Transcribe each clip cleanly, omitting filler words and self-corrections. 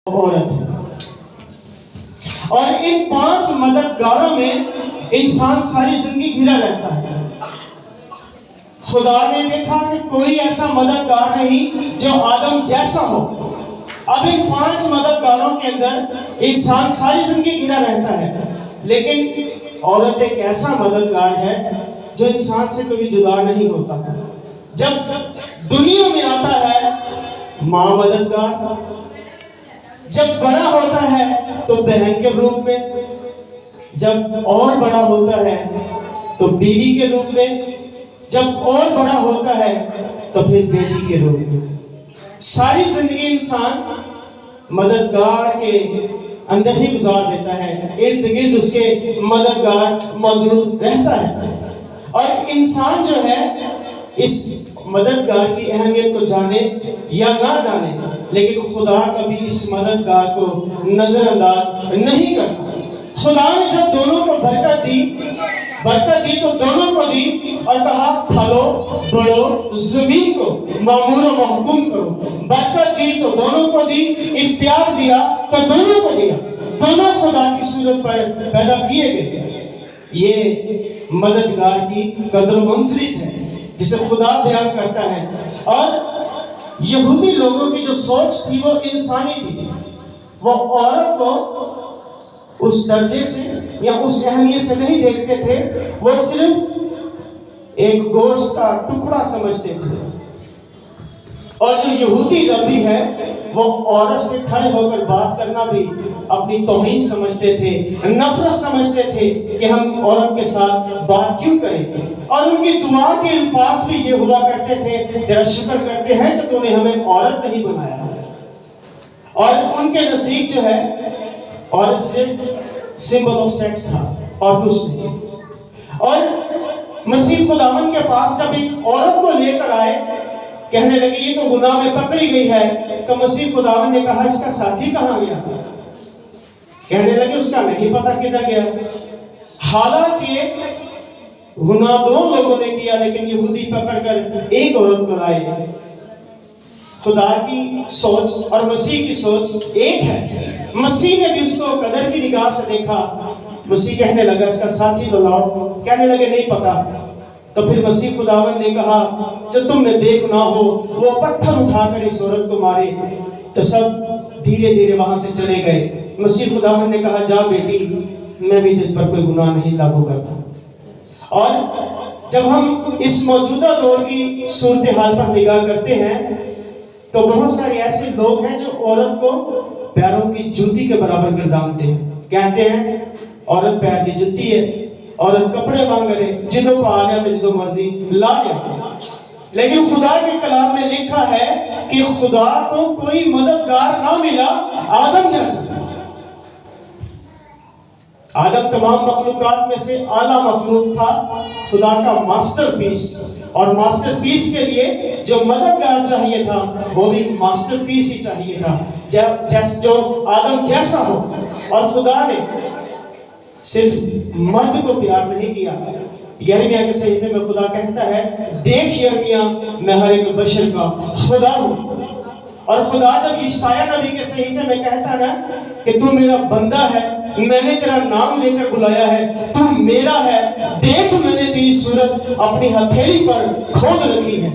عورت ہے، اور ان 5 مددگاروں میں انسان ساری زندگی گھرا رہتا ہے۔ خدا نے دیکھا کہ کوئی ایسا مددگار نہیں جو آدم جیسا ہو۔ اب ان 5 مددگاروں کے اندر انسان ساری زندگی گھرا رہتا ہے، لیکن عورت ایک ایسا مددگار ہے جو انسان سے کبھی جدا نہیں ہوتا۔ جب دنیا میں آتا ہے ماں مددگار، جب بڑا ہوتا ہے تو بہن کے روپ میں، جب اور بڑا ہوتا ہے تو بیوی کے روپ میں، جب اور بڑا ہوتا ہے تو پھر بیٹی کے روپ میں۔ ساری زندگی انسان مددگار کے اندر ہی گزار دیتا ہے، ارد گرد اس کے مددگار موجود رہتا ہے۔ اور انسان جو ہے اس مددگار کی اہمیت کو جانے یا نہ جانے، لیکن خدا کبھی اس مددگار کو نظر انداز نہیں کرتا۔ خدا نے جب دونوں کو برکت دی تو دونوں کو دی اور کہا پھلو بڑھو، زمین کو معمور و محکوم کرو۔ برکت دی تو دونوں کو دی، اختیار دیا تو دونوں کو دیا۔ دونوں خدا کی صورت پر پیدا کیے گئے۔ یہ مددگار کی قدر و منزلت ہے جسے خدا بیان کرتا ہے۔ اور یہودی لوگوں کی جو سوچ تھی وہ انسانی تھی، وہ عورت کو اس درجے سے یا اس اہمیت سے نہیں دیکھتے تھے، وہ صرف ایک گوشت کا ٹکڑا سمجھتے تھے۔ اور جو یہودی ربی ہے وہ عورت سے کھڑے ہو کر بات کرنا بھی اپنی توہین سمجھتے تھے، نفرت سمجھتے تھے کہ ہم عورت کے ساتھ بات کیوں کریں۔ اور ان کی دعا کے الفاظ بھی یہ ہوا کرتے تھے، تیرا شکر کرتے ہیں کہ تو نے ہمیں عورت نہیں بنایا۔ اور ان کے نزدیک جو ہے عورت صرف سمبل آف سیکس تھا اور کچھ نہیں۔ اور مسیح خداوند کے پاس جب ایک عورت کو لے کر آئے، کہنے لگے یہ تو گناہ میں پکڑی گئی ہے، تو مسیح خداوند نے کہا اس کا ساتھی کہاں گیا؟ کہنے لگے اس کا نہیں پتہ کدھر گیا۔ حالانکہ گناہ 2 لوگوں نے کیا، لیکن یہودی پکڑ کر ایک عورت کو لائے۔ خدا کی سوچ اور مسیح کی سوچ ایک ہے۔ مسیح نے بھی اس کو قدر کی نگاہ سے دیکھا۔ مسیح کہنے لگا اس کا ساتھی تو لاؤ، کہنے لگے نہیں پتا۔ تو پھر مسیح خداوند نے کہا جو تم میں بے گناہ ہو وہ پتھر اٹھا کر اس عورت کو مارے۔ تو سب دھیرے دھیرے وہاں سے چلے گئے۔ مسیح خداوند نے کہا جا بیٹی، میں بھی جس پر کوئی گناہ نہیں لاگو کرتا۔ اور جب ہم اس موجودہ دور کی صورتحال پر نگاہ کرتے ہیں تو بہت سارے ایسے لوگ ہیں جو عورت کو پیروں کی جوتی کے برابر گردانتے ہیں، کہتے ہیں عورت پیر کی جوتی ہے، عورت کپڑے مانگ رہے، جدوں پا آ جائے جدوں مرضی لا جائے۔ لیکن خدا کے کلام میں لکھا ہے کہ خدا کو کوئی مددگار نہ ملا آدم جیسا۔ آدم تمام مخلوقات میں سے اعلیٰ مخلوق تھا، خدا کا ماسٹر پیس۔ اور ماسٹر پیس کے لیے جو مددگار چاہیے تھا وہ بھی ماسٹر پیس ہی چاہیے تھا، جو آدم جیسا ہو۔ اور خدا نے صرف مرد کو پیار نہیں کیا۔ یرمیہ کے صحیفے میں خدا کہتا ہے دیکھ یرمیہ میں ہر ایک بشر کا خدا ہوں۔ اور خدا جب یشعیاء نبی کے صحیفے میں کہتا نا کہ تو میرا بندہ ہے، میں نے تیرا نام لے کر بلایا ہے، تو میرا ہے، دیکھ میں نے تیری صورت اپنی ہتھیلی پر کھود رکھی ہے۔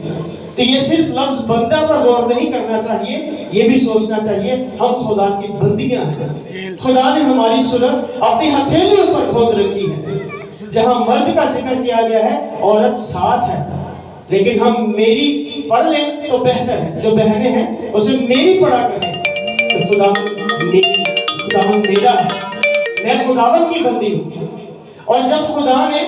تو یہ صرف لفظ بندہ پر غور نہیں کرنا چاہیے، یہ بھی سوچنا چاہیے ہم خدا کی بندیاں ہیں۔ خدا نے ہماری صورت اپنی ہتھیلیوں پر کھود رکھی ہے۔ جہاں مرد کا ذکر کیا گیا ہے عورت ساتھ ہے، لیکن ہم میری پڑھ لیں تو بہتر ہے۔ جو بہنیں ہیں اسے میری پڑھا کریں تو خداوند میرا ہے، میں خداوند کی بندی ہوں۔ اور جب خدا نے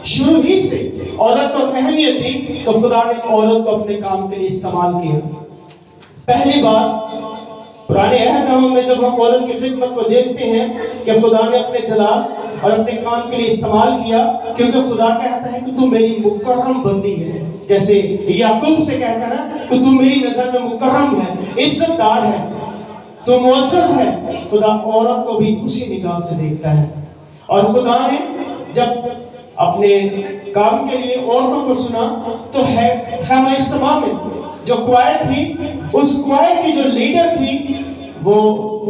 شروع ہی سے عورت کو اہمیت دی تو خدا نے عورت کو اپنے کام کے لیے استعمال کیا۔ پہلی بات پرانے عہد نامہ میں جب ہم عورت کی خدمت کو دیکھتے ہیں کہ خدا نے اپنے جلال اور اپنے کام کے لیے استعمال کیا، کیونکہ خدا کہتا ہے کہ تو میری مکرم بندی ہے۔ جیسے یعقوب سے کہتا ہے نا کہ تو میری نظر میں مکرم ہے، عزت دار ہے، تو معزز ہے۔ خدا عورت کو بھی اسی نگاہ سے دیکھتا ہے۔ اور خدا نے جب اپنے کام کے لیے عورتوں کو سنا تو ہے خیمہ اجتماع میں جو کوائر تھی، اس کوائر کی جو لیڈر تھی وہ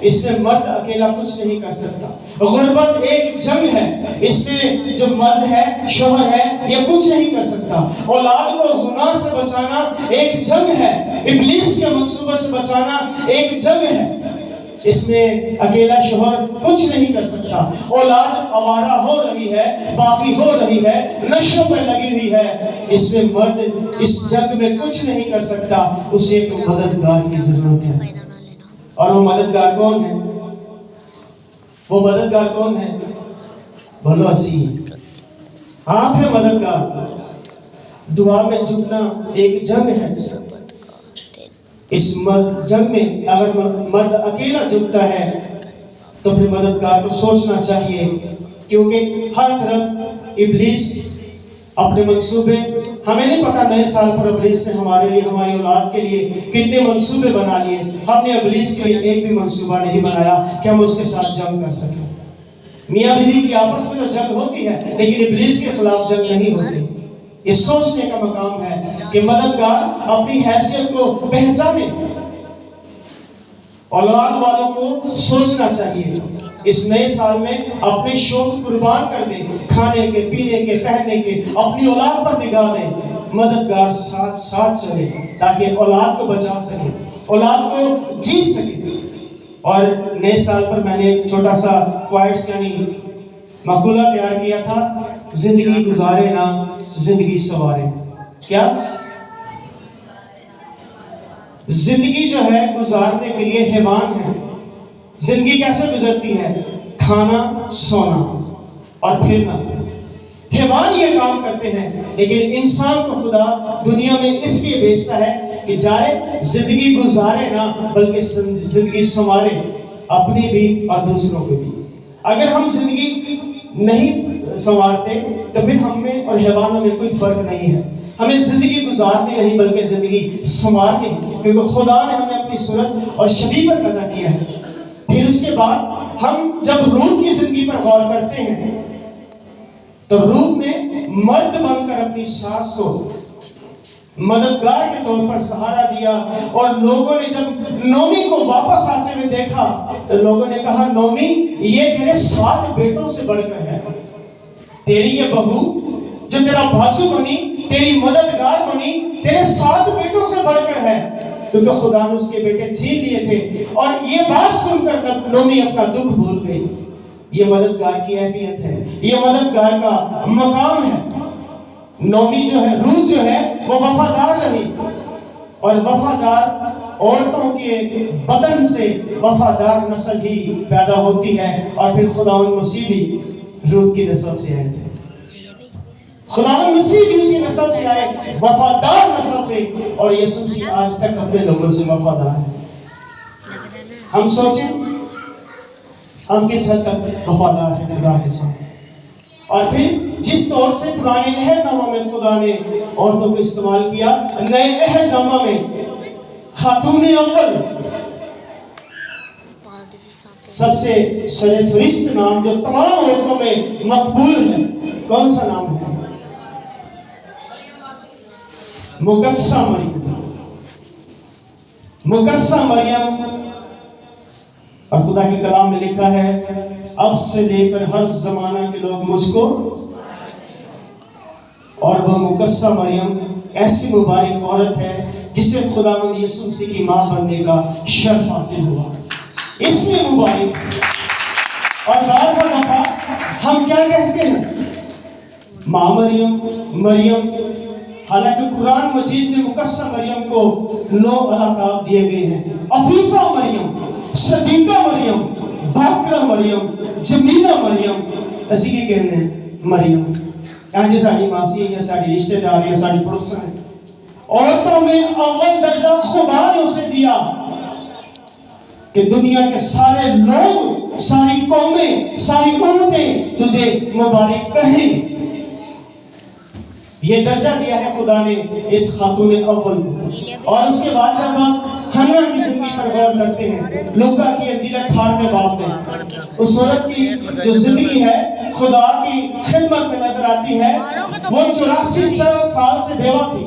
اس میں مرد اکیلا کچھ نہیں کر سکتا. غربت ایک جنگ ہے, اس میں جو مرد ہے, شوہر ہے, یہ کچھ نہیں کر سکتا. اولاد کو گناہ سے بچانا ایک جنگ ہے, ابلیس کے منصوبے سے بچانا ایک جنگ ہے, اس میں اکیلا شوہر کچھ نہیں کر سکتا. اولاد آوارہ ہو رہی ہے, باقی ہو رہی ہے, نشوں پہ لگی ہوئی ہے, اس میں مرد اس جنگ میں کچھ نہیں کر سکتا. اسے ایک مددگار کی ضرورت ہے. اور وہ مددگار کون ہے؟ وہ مددگار کون ہے؟ بولو اسی آپ ہے مددگار. دعا میں جھکنا ایک جنگ ہے. اس جنگ میں اگر مرد اکیلا جھکتا ہے تو پھر مددگار کو سوچنا چاہیے, کیونکہ ہر طرف ابلیس اپنے منصوبے, ہمیں نہیں پتا نئے سال پر ابلیس نے ہمارے لیے, ہماری اولاد کے لیے کتنے منصوبے بنا لیے. ہم نے ابلیس کے لیے ایک بھی منصوبہ نہیں بنایا کہ ہم اس کے ساتھ جنگ کر سکیں. میاں بیوی کی آپس میں تو جنگ ہوتی ہے, لیکن ابلیس کے خلاف جنگ نہیں ہوتی. یہ سوچنے کا مقام ہے کہ مددگار اپنی حیثیت کو پہچانے. اولاد والوں کو سوچنا چاہیے اس نئے سال میں اپنے شوق قربان کر دیں, کھانے کے, پینے کے, پہننے کے, اپنی اولاد پر نگاہ دیں. مددگار ساتھ ساتھ چلے تاکہ اولاد کو بچا سکے, اولاد کو جیت سکے. اور نئے سال پر میں نے چھوٹا سا کوائٹس یعنی مقولہ تیار کیا تھا, زندگی گزارے نہ زندگی سوارے. کیا زندگی جو ہے گزارنے کے لیے حیوان ہے. زندگی کیسے گزرتی ہے؟ کھانا, سونا اور پھرنا. حیوان یہ کام کرتے ہیں, لیکن انسان کو خدا دنیا میں اس لیے بھیجتا ہے کہ جائے زندگی گزارے نہ بلکہ زندگی سنوارے, اپنی بھی اور دوسروں کو بھی. اگر ہم زندگی نہیں سنوارتے تو پھر ہم میں اور حیوانوں میں کوئی فرق نہیں ہے. ہمیں زندگی گزارنی نہیں بلکہ زندگی سنوارنی ہے, کیونکہ خدا نے ہمیں اپنی صورت اور شبیہ پر پیدا کیا ہے. پھر اس کے بعد ہم جب روح کی زندگی پر غور کرتے ہیں تو روح نے مرد بن کر اپنی ساس کو مددگار کے طور پر سہارا دیا. اور لوگوں نے جب نومی کو واپس آتے ہوئے دیکھا تو لوگوں نے کہا, نومی یہ تیرے 7 بیٹوں سے بڑھ کر ہے. تیری یہ بہو جو تیرا بازو بنی, تیری مددگار بنی, تیرے 7 بیٹوں سے بڑھ کر ہے, کیونکہ خدا نے اس کے بیٹے چھین لیے تھے. اور یہ بات سن کر نومی اپنا دکھ بھول گئی. یہ مددگار کی اہمیت ہے, یہ مددگار کا مقام ہے. نومی جو ہے, روح جو ہے, وہ وفادار رہی, اور وفادار عورتوں کے بدن سے وفادار نسل ہی پیدا ہوتی ہے. اور پھر خداوند مسیح بھی روح کی نسل سے آئے تھے. خداوند مسیح بھی اسی نسل سے آئے, وفادار نسل سے, اور یسوع مسیح آج تک اپنے لوگوں سے وفادار ہے. ہم سوچیں ہم کس حد تک وفادار ہیں خدا کے ساتھ. اور پھر جس طور سے پرانے عہد نامہ میں خدا نے عورتوں کو استعمال کیا, نئے عہد نامہ میں خاتون اول سب سے سرفرست نام جو تمام عورتوں میں مقبول ہے, کون سا نام ہے؟ مقدسہ مریم. مقدسہ مریم. اور خدا کے کلام میں لکھا ہے, اب سے لے کر ہر زمانہ کے لوگ مجھ کو, اور وہ مقدسہ مریم ایسی مبارک عورت ہے جسے خداوند یسوع مسیح کی ماں بننے کا شرف حاصل ہوا. اس میں مبارک. اور بعض دفعہ ہم کیا کہتے ہیں؟ ماں مریم, مریم. حالانکہ قرآن مجید میں مقدسہ مریم کو 9 القاب دیے گئے ہیں. عفیفہ مریم, صدیقہ مریم, باکرہ مریم, جمیلہ مریم, اسی کے کہنے ہیں مریم. یہاں ساری ماسی ہے, ساری رشتہ دار ہے, ساری پڑوسن ہے. عورتوں میں اول درجہ خدا نے اسے دیا کہ دنیا کے سارے لوگ, ساری قومیں, ساری امتیں تجھے مبارک کہیں. یہ درجہ دیا ہے خدا نے اس خاتون اول کو. اور اس کے بعد جب آپ حنا کی زندگی پر غور کرتے ہیں, لوکا کی انجیل 18ویں باب میں, اس عورت کی جو زندگی ہے خدا کی خدمت میں نظر آتی ہے. وہ 84 سال سے بیوہ تھی,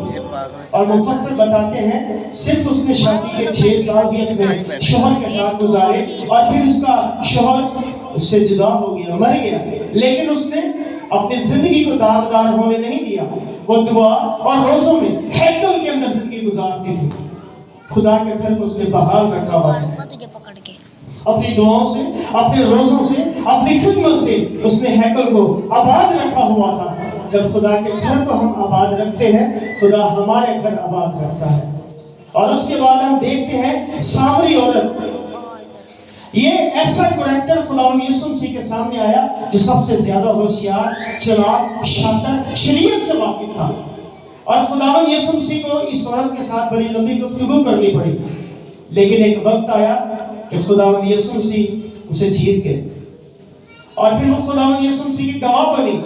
اور مفسر بتاتے ہیں صرف اس نے شادی کے 6 سال ہی اپنے شوہر کے ساتھ گزارے اور پھر اس کا شوہر اس سے جدا ہو گیا، مر گیا، لیکن اس نے اپنی زندگی کو داغدار ہونے نہیں دیا. وہ دعا اور روزوں میں ہیکل کے اندر زندگی گزارتی تھی. خدا کے گھر کو اس نے بحال رکھا ہوا ہے. اپنی دعاؤں سے، اپنے روزوں سے، اپنی خدمت سے اس نے ہیکل کو آباد رکھا ہوا تھا. جب خدا کے گھر کو ہم آباد رکھتے ہیں، خدا ہمارے گھر آباد رکھتا ہے. اور اس کے بعد ہم دیکھتے ہیں سامری عورت. یہ ایسا کریکٹر خداوند یسوع مسیح کے سامنے آیا جو سب سے زیادہ ہوشیار، چلاک، شاطر، شریعت سے واقف تھا. اور خداوند یسوع مسیح کو اس عورت کے ساتھ بڑی لمبی گفتگو کرنی پڑی. لیکن ایک وقت آیا کہ خداوند یسوع مسیح اسے جیت گئے اور پھر وہ خداوند یسوع مسیح کی گواہ بنی.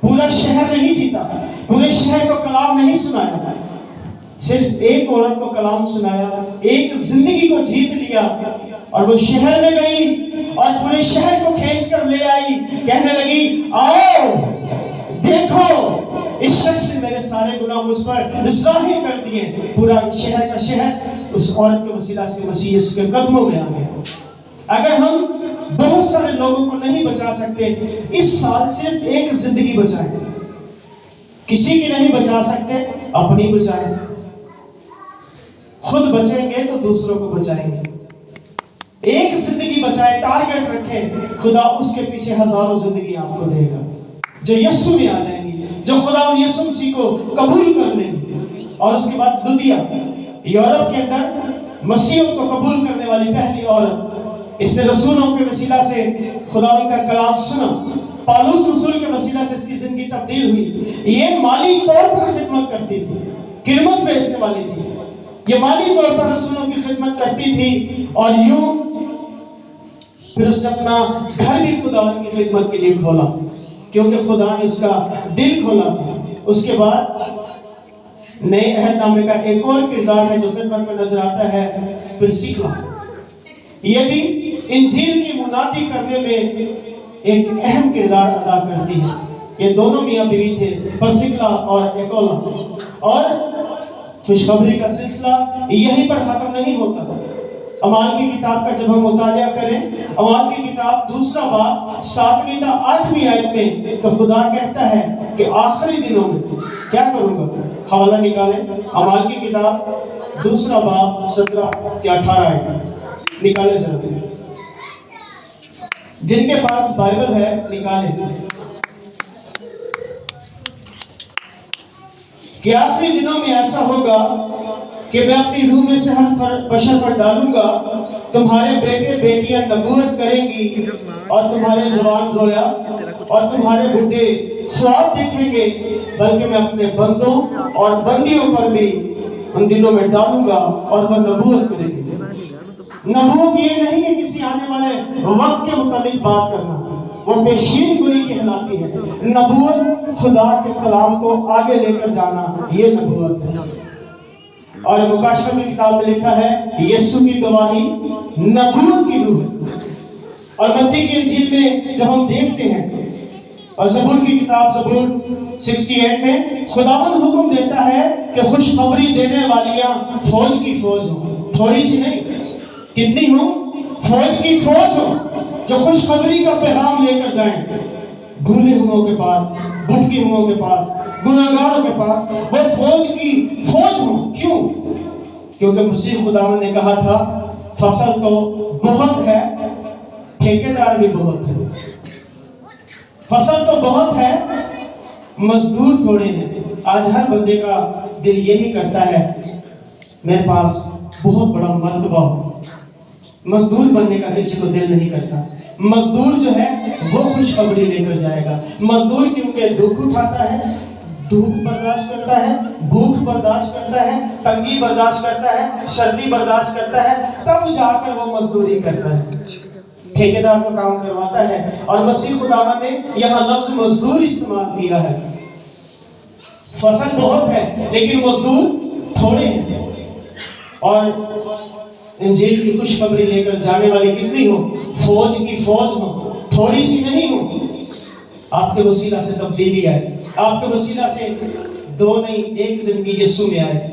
پورا شہر نہیں جیتا، پورے شہر کو کلام نہیں سنایا، صرف ایک عورت کو کلام سنایا، ایک زندگی کو جیت لیا. اور وہ شہر میں گئی اور پورے شہر کو کھینچ کر لے آئی، کہنے لگی آؤ دیکھو اس شخص نے میرے سارے گناہ مجھ پر ظاہر کر دیے. پورا شہر کا شہر اس عورت کے وسیلہ سے مسیح یسوع کے قدموں میں آ گیا. اگر ہم بہت سارے لوگوں کو نہیں بچا سکتے، اس سال صرف ایک زندگی بچائیں. کسی کی نہیں بچا سکتے، اپنی بچائیں. خود بچیں گے تو دوسروں کو بچائیں گے. ایک زندگی بچائے، ٹارگٹ رکھیں، خدا اس کے پیچھے ہزاروں زندگی آپ کو دے گا جو یسوع میں آ جائیں گی، جو خدا یسوع مسیح کو قبول کر لیں گے. اور اس کے بعد لدیا، یورپ کے اندر مسیح کو قبول کرنے والی پہلی عورت. اس نے رسولوں کے وسیلہ سے خداوند کا کلام سنا. پالوس رسول کے وسیلہ سے اس کی زندگی تبدیل ہوئی. یہ مالی طور پر خدمت کرتی تھی، کرمس بیچنے والی تھی. یہ مالی طور پر رسولوں کی خدمت کرتی تھی اور یوں پھر اس نے اپنا گھر بھی خداوند کی خدمت کے لیے کھولا کیونکہ خدا نے اس کا دل کھولا. اس کے بعد نئے عہد نامے کا ایک اور کردار ہے جو خدمت میں نظر آتا ہے، پرسکلا. یہ بھی انجیل کی منادی کرنے میں ایک اہم کردار ادا کرتی ہے. یہ دونوں میاں بیوی تھے، پرسکلا اور ایکولا. اور خوشخبری کا سلسلہ یہیں پر ختم نہیں ہوتا. اعمال کی کتاب کا جب ہم مطالعہ کریں، اعمال کی کتاب 2 باب 7ویں تا 8ویں آیت میں، تو خدا کہتا ہے کہ آخری دنوں میں کیا کروں گا. حوالہ نکالیں، اعمال کی کتاب 2 باب 17 یا 18 آیت نکالیں ضرور. جن کے پاس بائبل ہے نکالیں. کہ آخری دنوں میں ایسا ہوگا کہ میں اپنی روح میں سے ہر بشر پر ڈالوں گا. تمہارے بیٹے بیٹیاں نبوت کریں گی اور تمہارے جوان رویا اور تمہارے بڈھے خواب دیکھیں گے. بلکہ میں اپنے بندوں اور بندیوں پر بھی ان دنوں میں ڈالوں گا اور وہ نبوت کریں گے. نبوت یہ نہیں ہے کسی آنے والے وقت کے متعلق بات کرنا، وہ پیشین گوئی کہلاتی ہے. نبوت خدا کے کلام کو آگے لے کر جانا، یہ نبوت ہے. اور مکاشفہ کی کتاب میں لکھا ہے یسوع کی گواہی نبوت کی روح ہے. اور متی کی انجیل میں جب ہم دیکھتے ہیں اور زبور کی کتاب زبور 68 میں خداوند حکم دیتا ہے کہ خوشخبری دینے والیاں فوج کی فوج ہوں. تھوڑی سی نہیں، کتنی ہوں؟ فوج کی فوج ہوں جو خوشخبری کا پیغام لے کر جائیں بھولے ہوئوں کے پاس، بھٹکے ہوئوں کے پاس، گناہگاروں کے پاس. وہ فوج کی فوج ہوں. کیوں؟ کیونکہ مسیح خداوند نے کہا تھا فصل تو بہت ہے، ٹھیکیدار بھی بہت ہے. فصل تو بہت ہے، مزدور تھوڑے ہیں. آج ہر بندے کا دل یہی کرتا ہے میرے پاس بہت بڑا مرتبہ ہو. مزدور بننے کا کسی کو دل نہیں کرتا. مزدور جو ہے وہ خوشخبری لے کر جائے گا. مزدور کیونکہ دکھ اٹھاتا ہے، دھوپ برداشت کرتا ہے، بھوک برداشت کرتا ہے، تنگی برداشت کرتا ہے، سردی برداشت کرتا ہے، تب جا کر وہ مزدوری کرتا ہے. ٹھیکیدار کو کام کرواتا ہے. اور مسیح خداوند نے یہاں لفظ مزدور استعمال کیا ہے. فصل بہت ہے لیکن مزدور تھوڑے ہیں. اور انجیل کی خوشخبری لے کر جانے والی کتنی ہو؟ فوج کی فوج ہو، تھوڑی سی نہیں ہو. آپ کے وسیلہ سے تبدیلی آئے، آپ کے وسیلہ سے دو نہیں ایک زندگی یسوع میں آئے،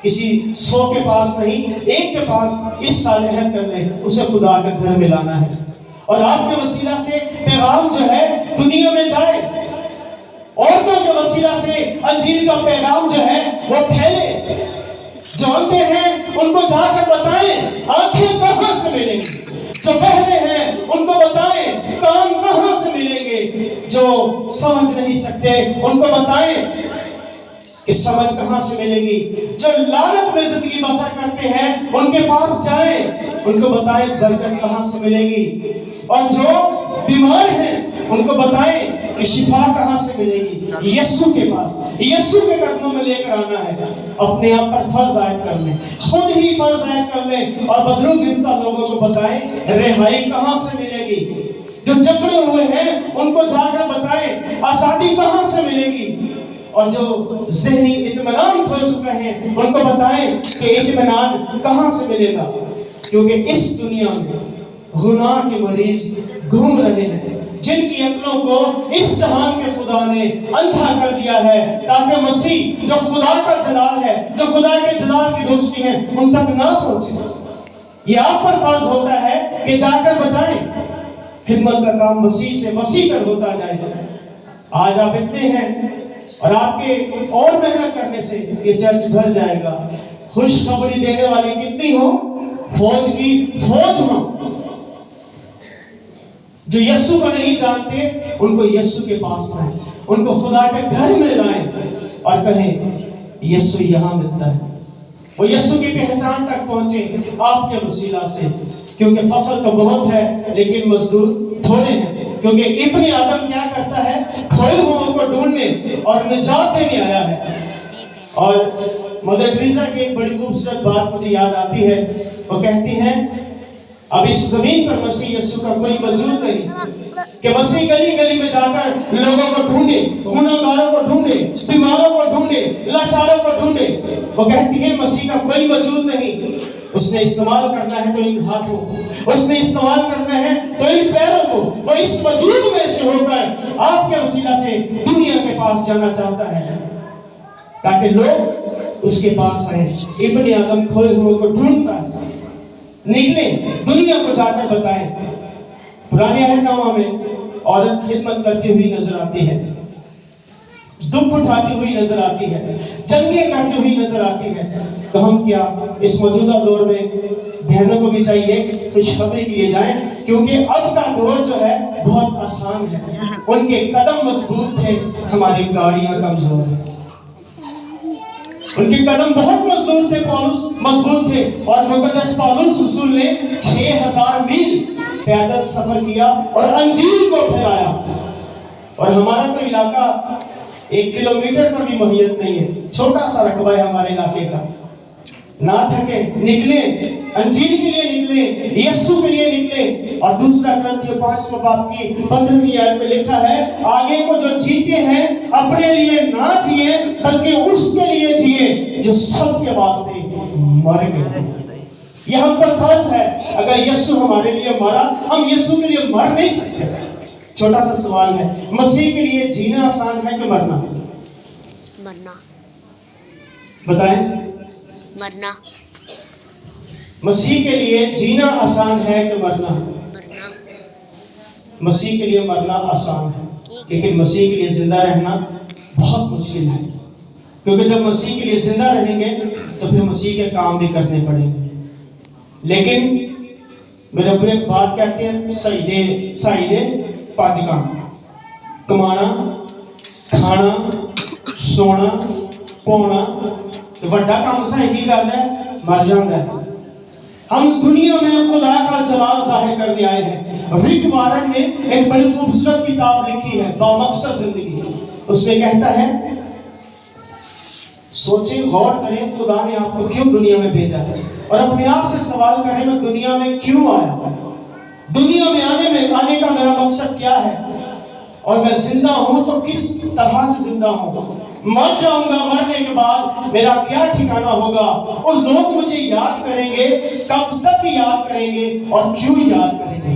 کسی 100 کے پاس نہیں، ایک کے پاس اس صالحیت کر لیں، اسے خدا کے گھر میں لانا ہے، اور آپ کے وسیلہ سے پیغام جو ہے دنیا میں جائے، عورتوں کے وسیلہ سے انجیل کا پیغام جو ہے وہ پھیلے، جو اندھے ہیں ان کو جا کر بتائیں آنکھیں کہاں سے ملیں گی، جو بہرے ہیں ان کو بتائیں کان کہاں سے ملیں گے، جو سمجھ نہیں سکتے ان کو بتائیں کہ سمجھ کہاں سے ملے گی، جو لعنت میں زندگی بسر کرتے ہیں ان کے پاس جائیں، ان کو بتائیں برکت کہاں سے ملے گی، اور جو بیمار ہیں ان کو بتائیں کہ شفا کہاں سے ملے گی، یسوع کے پاس، یسوع کے قدموں میں لے کر آنا ہے، اپنے آپ پر فرض عائد کر لیں، خود ہی فرض عائد کر لیں، اور بدرو گرفتہ لوگوں کو بتائیں رہائی کہاں سے ملے گی، جو جکڑے ہوئے ہیں ان کو جا کر بتائیں آزادی کہاں سے ملے گی، اور جو ذہنی اطمینان کھو چکے ہیں ان کو بتائیں کہ اطمینان کہاں سے ملے گا، کیونکہ اس دنیا میں گناہ کے مریض گھوم رہے ہیں جن کی عقلوں کو اس جہان کے خدا نے اندھا کر دیا ہے، تاکہ مسیح جو خدا کا جلال ہے، جو خدا کے جلال کی روشنی ہے، ان تک نہ پہنچے۔ یہ آپ پر فرض ہوتا ہے کہ جا کر بتائیں، خدمت کا کام مسیح سے مسیح کر ہوتا جائے۔ آج آپ اتنے ہیں اور آپ کے اور محنت کرنے سے یہ چرچ بھر جائے گا۔ خوشخبری دینے والی کتنی ہو، فوج کی فوج ہو، جو یسوع کو نہیں جانتے ان کو یسوع کے پاس لائیں، ان کو خدا کے گھر میں لائیں اور کہیں یسوع یہاں ملتا ہے، وہ یسوع کی پہچان تک پہنچیں آپ کے وسیلہ سے، کیونکہ فصل تو بہت ہے لیکن مزدور تھوڑے ہیں، کیونکہ ابن آدم کیا کرتا ہے، کھوئے ہوئے کو ڈھونڈنے اور نجات دینے آیا ہے۔ اور مدر ٹریسا کی ایک بڑی خوبصورت بات مجھے یاد آتی ہے، وہ کہتی ہیں اب اس زمین پر مسیح یسوع کا کوئی وجود نہیں کہ مسیح گلی گلی میں جا کر لوگوں کو ڈھونڈے، گنہگاروں کو ڈھونڈے، بیماروں کو ڈھونڈے، لاچاروں کو ڈھونڈے۔ وہ کہتی ہے مسیح کا کوئی وجود نہیں، اس نے استعمال کرنا ہے تو ان ہاتھوں، اس نے استعمال کرنا ہے تو ان پیروں کو، وہ اس وجود میں سے ہو کر آپ کے وسیلہ سے دنیا کے پاس جانا چاہتا ہے تاکہ لوگ اس کے پاس آئیں۔ ابن آدم کھوئے ہوئے کو ڈھونڈتا ہے، نکلیں دنیا کو جا کر بتائیں۔ پرانے عہد نامہ میں عورت خدمت کرتی ہوئی نظر آتی ہے، دکھ اٹھاتی ہوئی نظر آتی ہے، جنگیں کرتی ہوئی نظر آتی ہے، تو ہم کیا اس موجودہ دور میں بہنوں کو بھی چاہیے خوشخبری کے لیے جائیں، کیونکہ اب کا دور جو ہے بہت آسان ہے، ان کے قدم مضبوط تھے، ہماری گاڑیاں کمزور ہیں۔ ان کے قدم بہت مضبوط تھے، پالوس مضبوط تھے، اور مقدس پالوس رسول نے 6000 میل پیدل سفر کیا اور انجیل کو پھیلایا، اور ہمارا تو علاقہ 1 کلومیٹر پر بھی مہیت نہیں ہے، چھوٹا سا رقبہ ہے ہمارے علاقے کا۔ نہ تھکے، نکلے انجیل کے لیے، نکلے یسوع کے لیے نکلے۔ اور دوسرا کرنتھیوں 5 باب کی 15ویں آیت میں لکھا ہے، آگے کو جو جیتے ہیں اپنے لیے نہ جیے بلکہ اس کے لیے جیے جو سب کے واسطے مر گئے۔ یہ ہم پر فرض ہے، اگر یسوع ہمارے لیے مرا، ہم یسوع کے لیے مر نہیں سکتے۔ چھوٹا سا سوال ہے، مسیح کے لیے جینا آسان ہے کہ مرنا؟ مرنا۔ بتائیں، مرنا۔ مسیح کے لیے جینا آسان ہے کہ مرنا؟ مرنا۔ مسیح کے لیے مرنا آسان ہے، لیکن مسیح کے لیے زندہ رہنا بہت مشکل ہے، کیونکہ جب مسیح کے لیے زندہ رہیں گے تو پھر مسیح کے کام بھی کرنے پڑیں گے۔ لیکن میرے ابو ایک بات کہتے ہیں، سائیدے 5 کام: کمانا، کھانا، سونا، پونا۔ بڑا کام صحیح کرنا ہے، مر جانا ہے۔ ہم دنیا میں خدا کا جلال ظاہر کرنے آئے ہیں۔ رک وارن نے ایک بڑی خوبصورت کتاب لکھی ہے، بامقصد زندگی۔ اس میں کہتا ہے، سوچیں، غور کریں خدا نے آپ کو کیوں دنیا میں بھیجا ہے، اور اپنے آپ سے سوال کریں میں دنیا میں کیوں آیا، دنیا میں آنے کا میرا مقصد کیا ہے، اور میں زندہ ہوں تو کس طرح سے زندہ ہوں، مر جاؤں گا، مرنے کے بعد میرا کیا ٹھکانہ ہوگا، اور لوگ مجھے یاد کریں گے، کب تک یاد کریں گے اور کیوں یاد کریں گے۔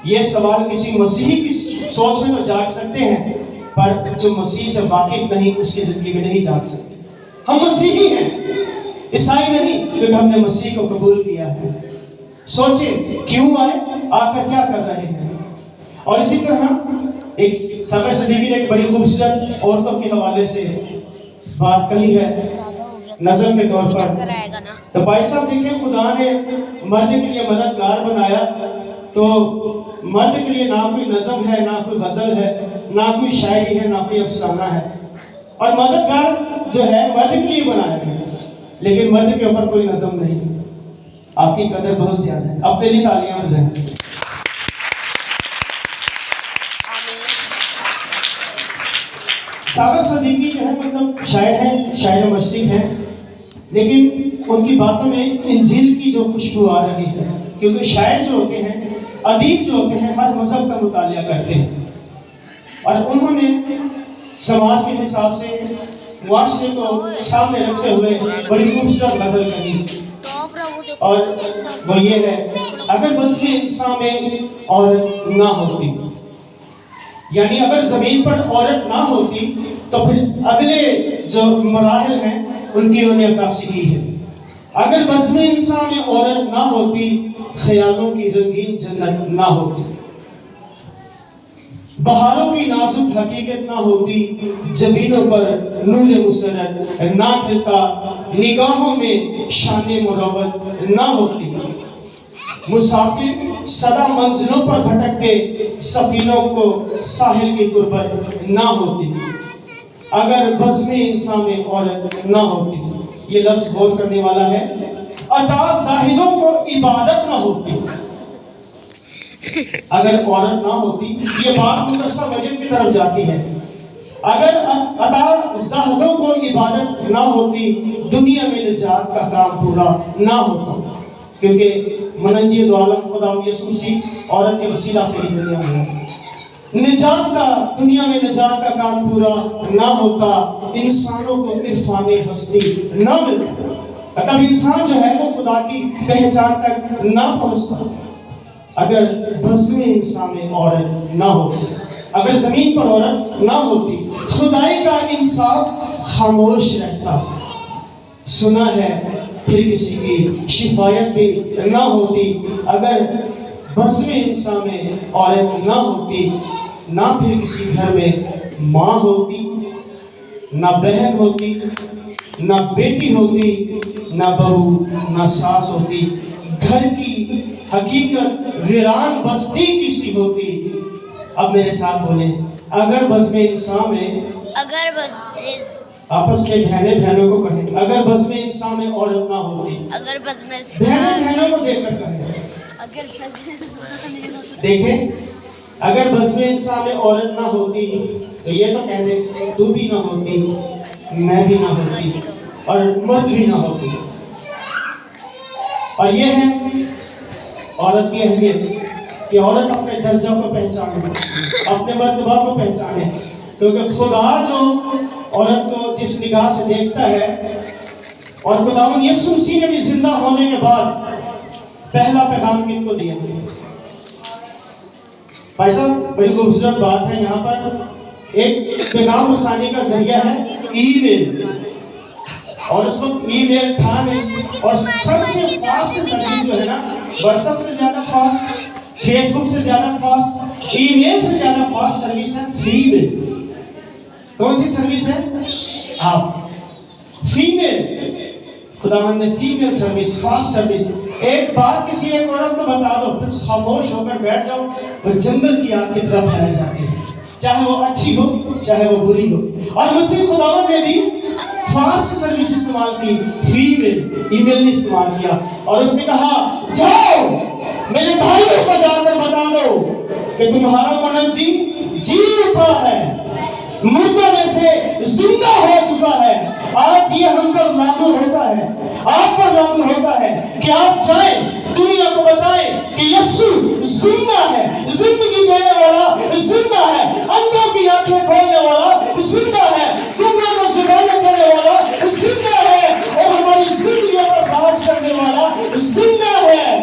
یہ سوال کسی مسیحی کی سوچ میں تو جاگ سکتے ہیں، پر جو مسیح سے واقف نہیں اس کی زندگی میں نہیں جان سکتے. ہم مسیحی ہیں، عیسائی نہیں، کیونکہ ہم نے مسیح کو قبول کیا ہے. سوچیں کیوں آئے، آ کر کیا کر رہے ہیں. اور اسی طرح ایک صدر صدیقی نے ایک بڑی خوبصورت عورتوں کے حوالے سے بات کہی ہے نظم کے طور پر. تو بھائی صاحب دیکھیں، خدا نے مرد کے لیے مددگار بنایا تو مرد کے لیے نہ کوئی نظم ہے، نہ کوئی غزل ہے، نہ کوئی شاعری ہے، نہ کوئی افسانہ ہے. اور مددگار جو ہے مرد کے لیے بنایا گیا، لیکن مرد کے اوپر کوئی نظم نہیں. آپ کی قدر بہت زیادہ ہے. اپنے لیے تالیاں بجائیں. صادق صدیقی جو ہے مطلب شاعر ہیں، شاعر مشرق ہیں، لیکن ان کی باتوں میں انجیل کی جو خوشبو آ رہی ہے. کیونکہ شاعر جو ہوتے ہیں، ادیب جو ہوتے ہیں، ہر مذہب کا مطالعہ کرتے ہیں، اور انہوں نے سماج کے حساب سے معاشرے کو سامنے رکھتے ہوئے بڑی خوبصورت غزل کہی، اور وہ یہ ہے: اگر بس میں انسان میں عورت نہ ہوتی، یعنی اگر زمین پر عورت نہ ہوتی تو پھر اگلے جو مراحل ہیں ان کی انہوں نے عکاسی کی ہے. اگر بزم انسان میں عورت نہ ہوتی، خیالوں کی رنگین جنت نہ ہوتی، بہاروں کی نازک حقیقت نہ ہوتی، جبینوں پر نور مسرت نہ کھلتا، نگاہوں میں شان مروت نہ ہوتی، مسافر سدا منزلوں پر بھٹکتے، سفینوں کو ساحل کی غربت نہ ہوتی، اگر بزم انسان میں عورت نہ ہوتی. یہ لفظ غور کرنے والا ہے. عطا زاہدوں کو عبادت نہ ہوتی، اگر عورت نہ ہوتی. یہ بات مقدسہ وجن کی طرف جاتی ہے. اگر عطا زاہدوں کو عبادت نہ ہوتی، دنیا میں نجات کا کام پورا نہ ہوتا. کیونکہ منجی دو عالم خدا یسوع مسیح عورت کے وسیلہ سے ہی دنیا میں ہے. نجات کا، دنیا میں نجات کا کام پورا نہ ہوتا، انسانوں کو عرفان ہستی نہ ملتا. مطلب انسان جو ہے وہ خدا کی پہچان تک نہ پہنچتا اگر بزم انسان میں عورت نہ ہوتی، اگر زمین پر عورت نہ ہوتی. خدائی کا انصاف خاموش رہتا. سنا ہے پھر کسی کی شفایت بھی نہ ہوتی، اگر بزم انسان میں عورت نہ ہوتی. نہ پھر کسی گھر میں ماں ہوتی، نہ بہن ہوتی، نہ بیٹی ہوتی، نہ بہو، نہ ساس ہوتی. گھر کی حقیقت ویران بستی کی سی ہوتی. اب میرے ساتھ بولیں: اگر بزم انسان میں، آپس میں بہنوں کو کہیں، اگر بزم انسان میں عورت نہ ہوتی. بہنوں کو دیکھ کر کہیں. دیکھیں، اگر بزم انسان میں عورت نہ ہوتی تو یہ تو کہہ دیں تو بھی نہ ہوتی، میں بھی نہ ہوتی، اور مرد بھی نہ ہوتی. اور یہ ہے عورت کی اہمیت کہ عورت اپنے درجہ کو پہچانے، اپنے مرتبہ کو پہچانے. کیونکہ خدا جو عورت کو جس نگاہ سے دیکھتا ہے، اور خداوند یسوع مسیح نے بھی زندہ ہونے کے بعد پہلا پیغام کن کو دیا. بھائی صاحب بڑی خوبصورت بات ہے. یہاں پر ایک پیغام رسانی کا ذریعہ ہے ای میل، اور اس وقت ای میل تھا نہیں. اور سب سے فاسٹ سروس جو ہے نا، واٹس ایپ سے زیادہ فاسٹ، فیس بک سے زیادہ فاسٹ، ای میل سے زیادہ فاسٹ سروس ہے فری میل. کون سی سروس ہے؟ آپ فیمیل. خداوند نے فیمیل سروس، فاسٹ سروس. ایک بات کسی ایک عورت کو بتا دو، پھر خاموش ہو کر بیٹھ جاؤ، وہ جنگل کی آگ کی طرف پھیل جاتی ہے، چاہے وہ اچھی ہو چاہے وہ بری ہو. اور مسیح خداوند نے بھی فاسٹ سروس استعمال کی، فیمیل ای میل نے استعمال کیا. اور اس نے کہا جاؤ میرے بھائیوں کو جا کر بتا دو کہ تمہارا منجی جی اٹھا ہے، مردوں میں سے زندہ ہو چکا ہے. آج یہ ہم پر لاگو ہوتا ہے، آپ پر لاگو ہوتا ہے کہ آپ جائیں دنیا کو بتائیں کہ یسوع زندہ ہے، زندگی دینے والا زندہ ہے، اندھوں کی آنکھیں کھولنے والا زندہ ہے، گنگوں کو زبانیں دینے والا زندہ ہے، اور ہماری زندگیوں پر راج کرنے والا زندہ ہے.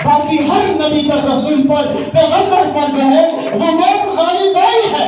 باقی ہر نبی پر، رسول پر، پیغمبر پر جو ہے وہ موت غالب آئی ہے،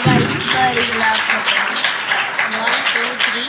1 2 3